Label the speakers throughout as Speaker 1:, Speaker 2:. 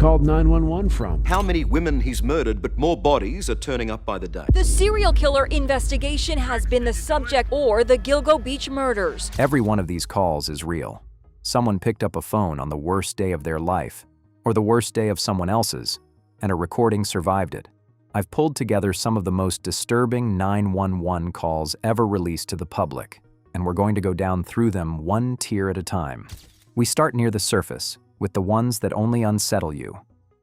Speaker 1: called 911 from.
Speaker 2: How many women he's murdered, but more bodies are turning up by the day.
Speaker 3: The serial killer investigation has been the subject or the Gilgo Beach murders.
Speaker 4: Every one of these calls is real. Someone picked up a phone on the worst day of their life, or the worst day of someone else's, and a recording survived it. I've pulled together some of the most disturbing 911 calls ever released to the public, and we're going to go down through them one tier at a time. We start near the surface, with the ones that only unsettle you,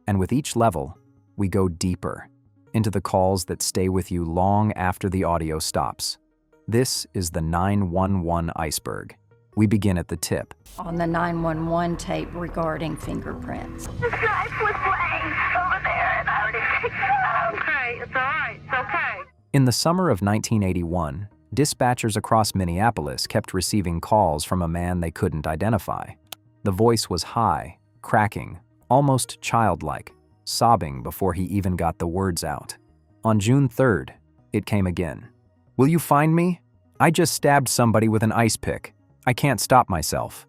Speaker 4: and with each level, we go deeper, into the calls that stay with you long after the audio stops. This is the 911 iceberg. We begin at the tip.
Speaker 5: On the 911 tape regarding fingerprints.
Speaker 6: This knife was laying over there and I already picked it up. Okay, it's all right, it's okay.
Speaker 4: In the summer of 1981, dispatchers across Minneapolis kept receiving calls from a man they couldn't identify. The voice was high, cracking, almost childlike, sobbing before he even got the words out. On June 3rd, it came again. "Will you find me? I just stabbed somebody with an ice pick. I can't stop myself."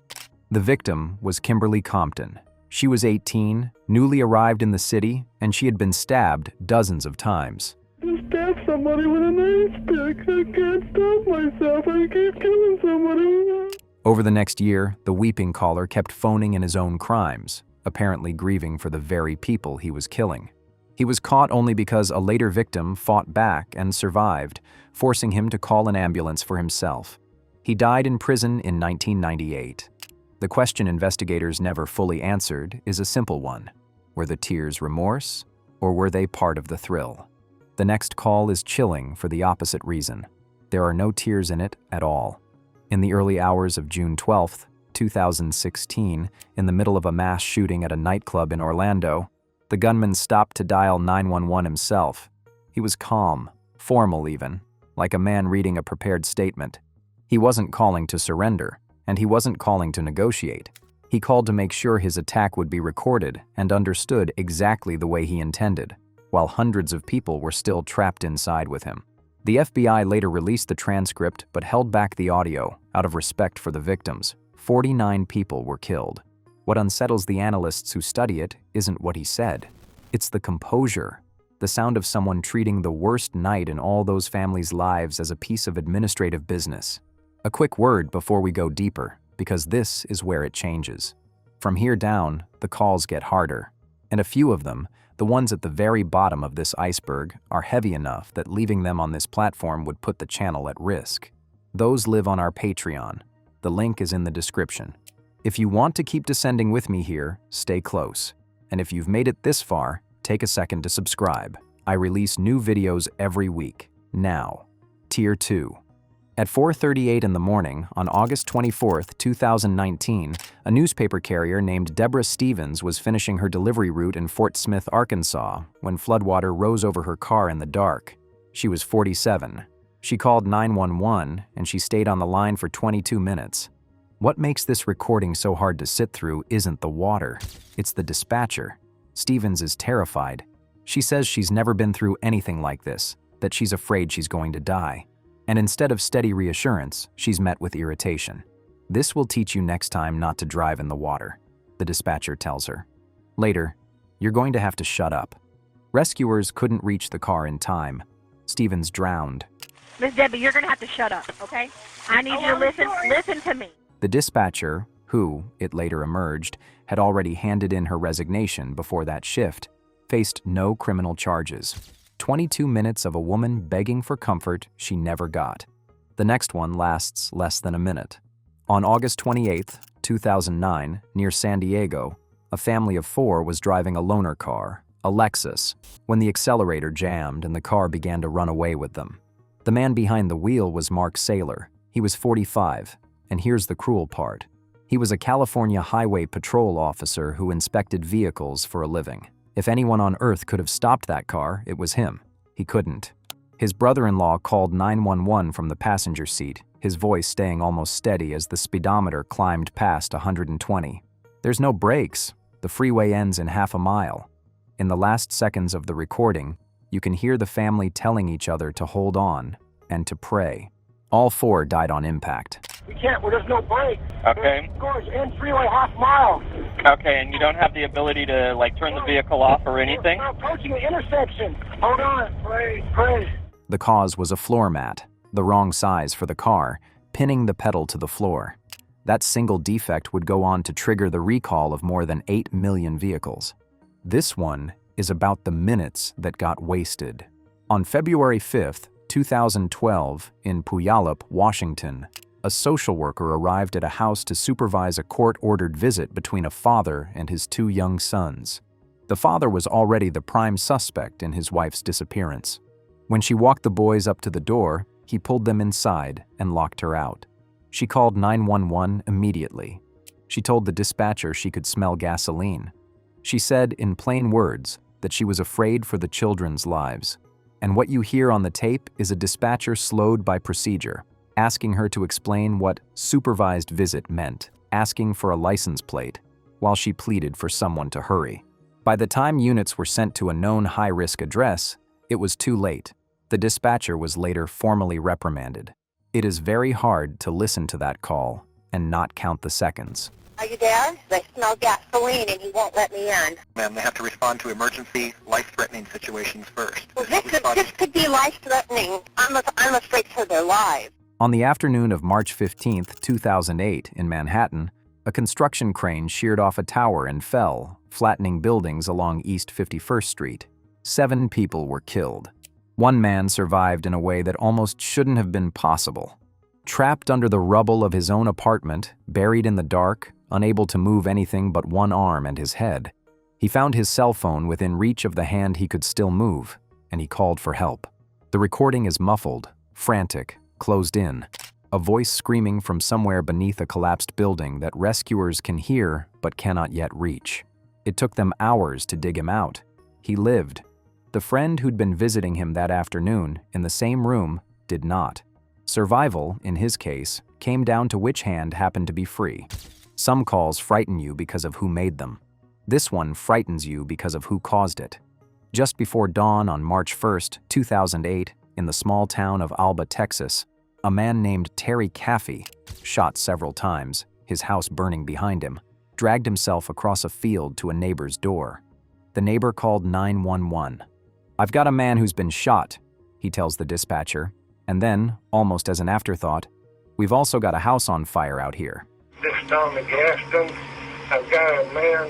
Speaker 4: The victim was Kimberly Compton. She was 18, newly arrived in the city, and she had been stabbed dozens of times.
Speaker 7: I stabbed somebody with an ice pick. I can't stop myself. I keep killing somebody.
Speaker 4: Over the next year, the weeping caller kept phoning in his own crimes, apparently grieving for the very people he was killing. He was caught only because a later victim fought back and survived, forcing him to call an ambulance for himself. He died in prison in 1998. The question investigators never fully answered is a simple one. Were the tears remorse, or were they part of the thrill? The next call is chilling for the opposite reason. There are no tears in it at all. In the early hours of June 12, 2016, in the middle of a mass shooting at a nightclub in Orlando, the gunman stopped to dial 911 himself. He was calm, formal even, like a man reading a prepared statement. He wasn't calling to surrender, and he wasn't calling to negotiate. He called to make sure his attack would be recorded and understood exactly the way he intended, while hundreds of people were still trapped inside with him. The FBI later released the transcript but held back the audio out of respect for the victims. 49 people were killed. What unsettles the analysts who study it isn't what he said. It's the composure, the sound of someone treating the worst night in all those families' lives as a piece of administrative business. A quick word before we go deeper, because this is where it changes. From here down, the calls get harder, and a few of them, the ones at the very bottom of this iceberg, are heavy enough that leaving them on this platform would put the channel at risk. Those live on our Patreon. The link is in the description. If you want to keep descending with me here, stay close. And if you've made it this far, take a second to subscribe. I release new videos every week. Now, Tier 2. At 4:38 in the morning, on August 24, 2019, a newspaper carrier named Deborah Stevens was finishing her delivery route in Fort Smith, Arkansas, when floodwater rose over her car in the dark. She was 47. She called 911, and she stayed on the line for 22 minutes. What makes this recording so hard to sit through isn't the water, it's the dispatcher. Stevens is terrified. She says she's never been through anything like this, that she's afraid she's going to die. And instead of steady reassurance, she's met with irritation. "This will teach you next time not to drive in the water," the dispatcher tells her. Later, "You're going to have to shut up." Rescuers couldn't reach the car in time. Stevens drowned.
Speaker 6: Miss Debbie, you're going to have to shut up, okay? I need you to listen to me.
Speaker 4: The dispatcher, who, it later emerged, had already handed in her resignation before that shift, faced no criminal charges. 22 minutes of a woman begging for comfort she never got. The next one lasts less than a minute. On August 28, 2009, near San Diego, a family of 4 was driving a loaner car, a Lexus, when the accelerator jammed and the car began to run away with them. The man behind the wheel was Mark Saylor. He was 45, and here's the cruel part. He was a California Highway Patrol officer who inspected vehicles for a living. If anyone on earth could have stopped that car, it was him. He couldn't. His brother-in-law called 911 from the passenger seat, his voice staying almost steady as the speedometer climbed past 120. There's no brakes. The freeway ends in half a mile. In the last seconds of the recording, you can hear the family telling each other to hold on and to pray. All 4 died on impact.
Speaker 1: We can't, well, there's no break.
Speaker 8: Okay.
Speaker 1: Of course, in freeway half mile.
Speaker 8: Okay, and you don't have the ability to, like, turn the vehicle off or anything?
Speaker 1: We're approaching an intersection. Hold on, pray.
Speaker 4: The cause was a floor mat, the wrong size for the car, pinning the pedal to the floor. That single defect would go on to trigger the recall of more than 8 million vehicles. This one is about the minutes that got wasted. On February 5th, 2012, in Puyallup, Washington, a social worker arrived at a house to supervise a court-ordered visit between a father and his 2 young sons. The father was already the prime suspect in his wife's disappearance. When she walked the boys up to the door, he pulled them inside and locked her out. She called 911 immediately. She told the dispatcher she could smell gasoline. She said, in plain words, that she was afraid for the children's lives. And what you hear on the tape is a dispatcher slowed by procedure, asking her to explain what supervised visit meant, asking for a license plate, while she pleaded for someone to hurry. By the time units were sent to a known high-risk address, it was too late. The dispatcher was later formally reprimanded. It is very hard to listen to that call and not count the seconds.
Speaker 6: Are you there? I smell gasoline and he won't let me in.
Speaker 9: Ma'am, they have to respond to emergency, life-threatening situations first.
Speaker 6: Well, this could be life-threatening. I'm afraid for their lives.
Speaker 4: On the afternoon of March 15, 2008, in Manhattan, a construction crane sheared off a tower and fell, flattening buildings along East 51st Street. 7 people were killed. 1 man survived in a way that almost shouldn't have been possible. Trapped under the rubble of his own apartment, buried in the dark, unable to move anything but one arm and his head, he found his cell phone within reach of the hand he could still move, and he called for help. The recording is muffled, frantic, closed in, a voice screaming from somewhere beneath a collapsed building that rescuers can hear but cannot yet reach. It took them hours to dig him out. He lived. The friend who'd been visiting him that afternoon, in the same room, did not. Survival, in his case, came down to which hand happened to be free. Some calls frighten you because of who made them. This one frightens you because of who caused it. Just before dawn on March 1st, 2008, in the small town of Alba, Texas, a man named Terry Caffey, shot several times, his house burning behind him, dragged himself across a field to a neighbor's door. The neighbor called 911. "I've got a man who's been shot," he tells the dispatcher, and then, almost as an afterthought, "We've also got a house on fire out here."
Speaker 1: This Tommy Gaston, I've got a man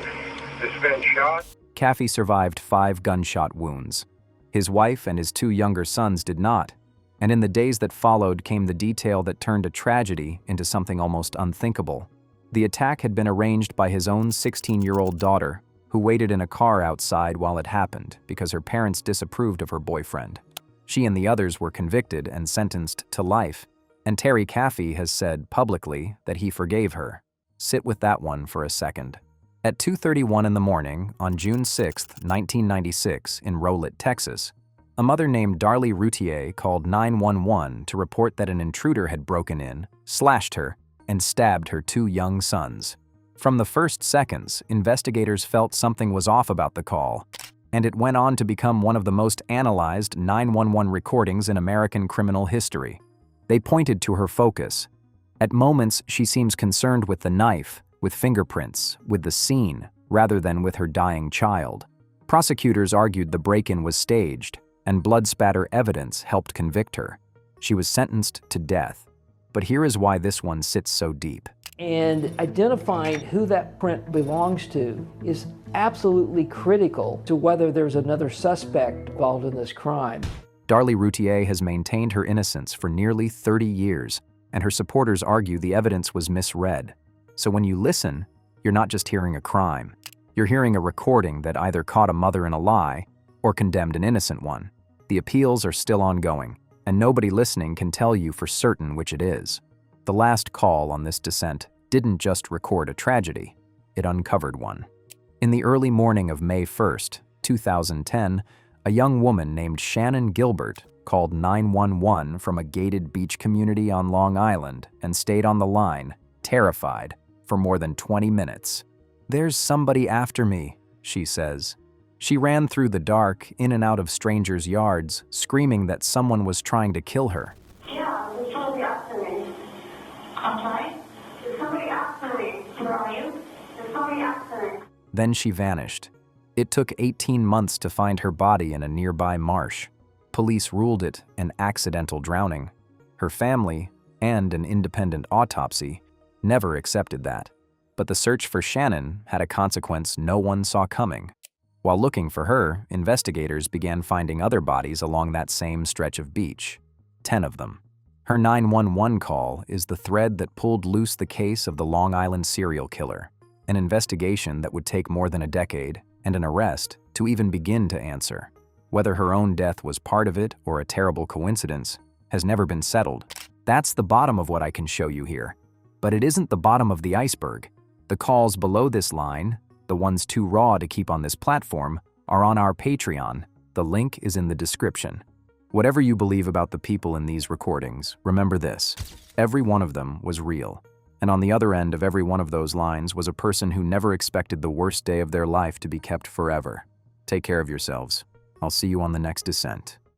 Speaker 1: that's been shot.
Speaker 4: Caffey survived 5 gunshot wounds. His wife and his 2 younger sons did not, and in the days that followed came the detail that turned a tragedy into something almost unthinkable. The attack had been arranged by his own 16-year-old daughter, who waited in a car outside while it happened because her parents disapproved of her boyfriend. She and the others were convicted and sentenced to life, and Terry Caffey has said publicly that he forgave her. Sit with that one for a second. At 2:31 in the morning on June 6, 1996, in Rowlett, Texas, a mother named Darlie Routier called 911 to report that an intruder had broken in, slashed her, and stabbed her 2 young sons. From the first seconds, investigators felt something was off about the call, and it went on to become one of the most analyzed 911 recordings in American criminal history. They pointed to her focus. At moments, she seems concerned with the knife, with fingerprints, with the scene, rather than with her dying child. Prosecutors argued the break-in was staged, and blood spatter evidence helped convict her. She was sentenced to death. But here is why this one sits so deep.
Speaker 10: And identifying who that print belongs to is absolutely critical to whether there's another suspect involved in this crime.
Speaker 4: Darlie Routier has maintained her innocence for nearly 30 years, and her supporters argue the evidence was misread. So when you listen, you're not just hearing a crime. You're hearing a recording that either caught a mother in a lie or condemned an innocent one. The appeals are still ongoing, and nobody listening can tell you for certain which it is. The last call on this descent didn't just record a tragedy, it uncovered one. In the early morning of May 1st, 2010, a young woman named Shannon Gilbert called 911 from a gated beach community on Long Island and stayed on the line, terrified, for more than 20 minutes. "There's somebody after me," she says. She ran through the dark, in and out of strangers' yards, screaming that someone was trying to kill her.
Speaker 6: Yeah, they're trying to get to me. I'm trying
Speaker 4: Then she vanished. It took 18 months to find her body in a nearby marsh. Police ruled it an accidental drowning. Her family, and an independent autopsy, never accepted that. But the search for Shannon had a consequence no one saw coming. While looking for her, investigators began finding other bodies along that same stretch of beach. 10 of them. Her 911 call is the thread that pulled loose the case of the Long Island serial killer, an investigation that would take more than a decade and an arrest to even begin to answer. Whether her own death was part of it or a terrible coincidence has never been settled. That's the bottom of what I can show you here. But it isn't the bottom of the iceberg. The calls below this line, the ones too raw to keep on this platform, are on our Patreon. The link is in the description. Whatever you believe about the people in these recordings, remember this: every one of them was real. And on the other end of every one of those lines was a person who never expected the worst day of their life to be kept forever. Take care of yourselves. I'll see you on the next descent.